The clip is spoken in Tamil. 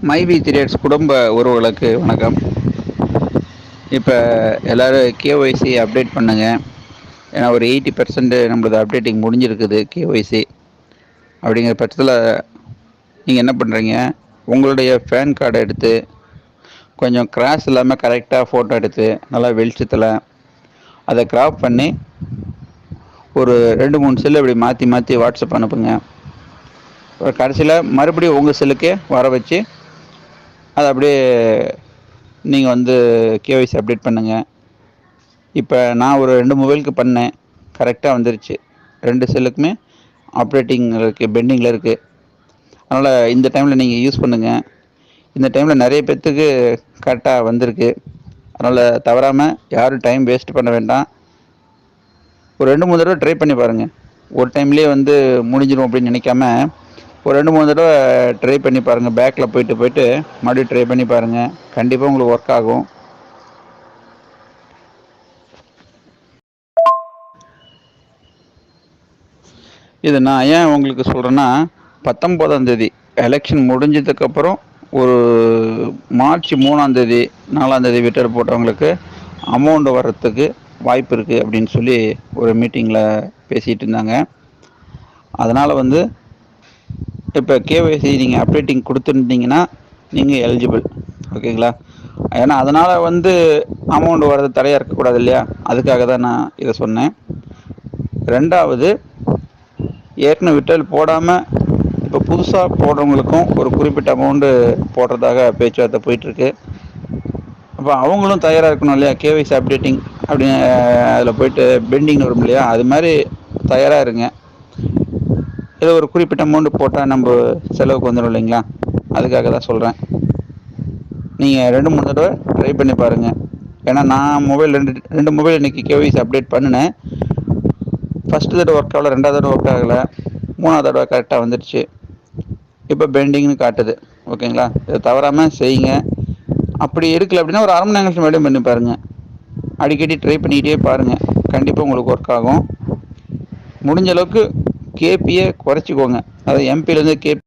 மைவி த்ரீட்ஸ் குடும்ப உறவுகளுக்கு வணக்கம். இப்போ எல்லோரும் கேஒய்சி அப்டேட் பண்ணுங்கள். ஏன்னா ஒரு 80% நம்மளது அப்டேட்டிங் முடிஞ்சிருக்குது கேஒய்சி. அப்படிங்கிற பட்சத்தில் நீங்கள் என்ன பண்ணுறீங்க, உங்களுடைய பேன் கார்டை எடுத்து கொஞ்சம் கிராஸ் இல்லாமல் கரெக்டாக ஃபோட்டோ எடுத்து நல்லா வெளிச்சத்தில் அதை கிராப் பண்ணி ஒரு 2-3 செல்லு இப்படி மாற்றி மாற்றி வாட்ஸ்அப் அனுப்புங்க. ஒரு கடைசியில் மறுபடியும் உங்கள் செல்லுக்கே வர வச்சு அதை அப்படியே நீங்கள் கேஒய்சி அப்டேட் பண்ணுங்கள். இப்போ நான் ஒரு 2 மொபைலுக்கு பண்ணேன், கரெக்டாக வந்துருச்சு. 2 செல்லுக்குமே ஆப்ரேட்டிங் இருக்குது, பெண்டிங்கில் இருக்குது. அதனால் இந்த டைமில் நீங்கள் யூஸ் பண்ணுங்கள். இந்த டைமில் நிறைய பேர்த்துக்கு கரெக்டாக வந்திருக்கு. அதனால் தவறாமல் யாரும் டைம் வேஸ்ட் பண்ண வேண்டாம். ஒரு 2-3 தடவை ட்ரை பண்ணி பாருங்கள். ஒரு டைம்லேயே முடிஞ்சிடும் அப்படின்னு நினைக்காம ஒரு 2-3 தடவை ட்ரை பண்ணி பாருங்கள். பேக்கில் போயிட்டு மறுபடியும் ட்ரை பண்ணி பாருங்கள். கண்டிப்பாக உங்களுக்கு ஒர்க் ஆகும். இது நான் ஏன் உங்களுக்கு சொல்கிறேன்னா, 19ஆம் தேதி எலெக்ஷன் முடிஞ்சதுக்கப்புறம் ஒரு மார்ச் 3ஆம் தேதி 4ஆம் தேதி விட்டல் போட்டவங்களுக்கு அமௌண்ட் வர்றதுக்கு வாய்ப்பு இருக்குது அப்படின்னு சொல்லி ஒரு மீட்டிங்கில் பேசிகிட்டு இருந்தாங்க. அதனால் இப்போ கேஒய்சி நீங்கள் அப்டேட்டிங் கொடுத்துருந்தீங்கன்னா நீங்கள் எலிஜிபிள், ஓகேங்களா? ஏன்னா அதனால் அமௌண்ட் வர்றது தடையாக இருக்கக்கூடாது இல்லையா? அதுக்காக தான் நான் இதை சொன்னேன். ரெண்டாவது, ஏற்கனவே விட்டல் போடாமல் இப்போ புதுசாக போடுறவங்களுக்கும் ஒரு குறிப்பிட்ட அமௌண்ட்டு போடுறதாக பேச்சுவார்த்தை போயிட்டுருக்கு. அப்போ அவங்களும் தயாராக இருக்கணும் இல்லையா? கேஒய்சி அப்டேட்டிங் அப்படின்னு அதில் போயிட்டு பெண்டிங்னு வரும் இல்லையா? அது மாதிரி தயாராக இருங்க. ஏதோ ஒரு குறிப்பிட்ட அமௌண்ட்டு போட்டால் நம்ம செலவுக்கு வந்துடும் இல்லைங்களா? அதுக்காக தான் சொல்கிறேன். நீங்கள் 2-3 தடவை ட்ரை பண்ணி பாருங்கள். ஏன்னா நான் ரெண்டு மொபைல் இன்றைக்கி கேஒய்சி அப்டேட் பண்ணினேன். ஃபஸ்ட்டு தடவை ஒர்க் ஆகலை, 2வது தடவை ஒர்க் ஆகலை, 3வது தடவை கரெக்டாக வந்துடுச்சு. இப்போ பெண்டிங்னு காட்டுது, ஓகேங்களா? இதை தவறாமல் செய்யுங்க. அப்படி இருக்கல அப்படின்னா ஒரு 1/2 மணி நேரம் மறுபடியும் பண்ணி பாருங்கள். அடிக்கடி ட்ரை பண்ணிக்கிட்டே பாருங்கள், கண்டிப்பாக உங்களுக்கு ஒர்க் ஆகும். முடிஞ்ச அளவுக்கு கேபியை குறைச்சிக்கோங்க. அதாவது எம்பிலேருந்து கேபி